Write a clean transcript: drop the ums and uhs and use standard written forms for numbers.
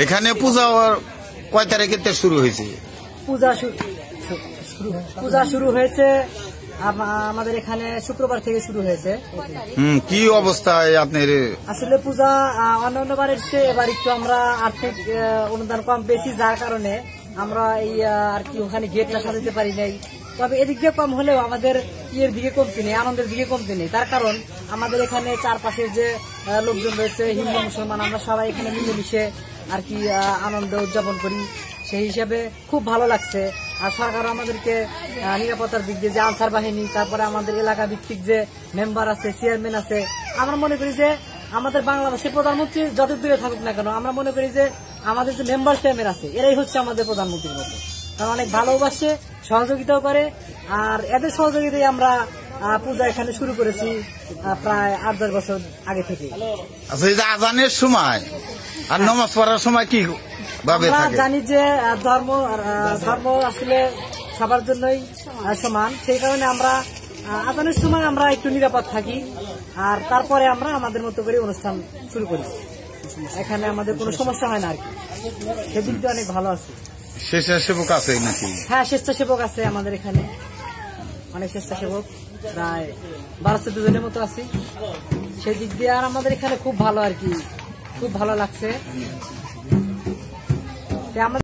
এখানে পূজা কয় তারিখে শুরু হয়েছে? পূজা শুরু হয়েছে আমাদের এখানে শুক্রবার থেকে শুরু হয়েছে। কি অবস্থায় আপনার? আসলে পূজা অন্যান্য বারের চেয়ে এবার একটু আমরা আর্থিক অনুদান কম পেয়েছি, যার কারণে আমরা এই আর কি ওখানে গেটটা সাজাতে পারি নাই। তবে এদিক দিয়ে কম হলেও আমাদের ইয়ের দিকে কমতি নেই, আনন্দের দিকে কমতি নেই। তার কারণ আমাদের এখানে চারপাশের যে লোকজন রয়েছে, হিন্দু মুসলমান, আমরা সবাই এখানে মিলেমিশে আর কি আনন্দ উদযাপন করি। সেই হিসাবে খুব ভালো লাগছে। আর সরকার আমাদেরকে নিরাপত্তার দিক দিয়ে যে আনসার বাহিনী, তারপরে আমাদের এলাকা ভিত্তিক যে মেম্বার আছে, চেয়ারম্যান আছে, আমরা মনে করি যে আমাদের বাংলাদেশের প্রধানমন্ত্রী যত দূরে থাকুক না কেন, আমরা মনে করি যে আমাদের যে মেম্বার চেয়ারম্যান আছে এরাই হচ্ছে আমাদের প্রধানমন্ত্রীর মতো। কারণ অনেক ভালোবাসে, সহযোগিতাও করে। আর এদের সহযোগিতায় আমরা পূজা এখানে শুরু করেছি প্রায় 8-10 বছর আগে থেকে। আচ্ছা, এই যে আজানের সময় আর নামাজ পড়ার সময় কি ভাবে থাকে? আমরা জানি যে ধর্ম আসলে সবার জন্যই সমান, সেই কারণে আমরা আজানের সময় আমরা একটু নিরাপদ থাকি। আর তারপরে আমরা আমাদের মতো করে অনুষ্ঠান শুরু করি। এখানে আমাদের কোনো সমস্যা হয় না আর কি, সেদিক দিয়ে অনেক ভালো আছে। স্বেচ্ছাসেবক আছে নাকি? হ্যাঁ, স্বেচ্ছাসেবক আছে আমাদের এখানে, অনেক স্বেচ্ছাসেবক, প্রায় 12-14 জনের মতো আছি। সেই দিক দিয়ে আর আমাদের এখানে খুব ভালো আর কি, খুব ভালো লাগছে।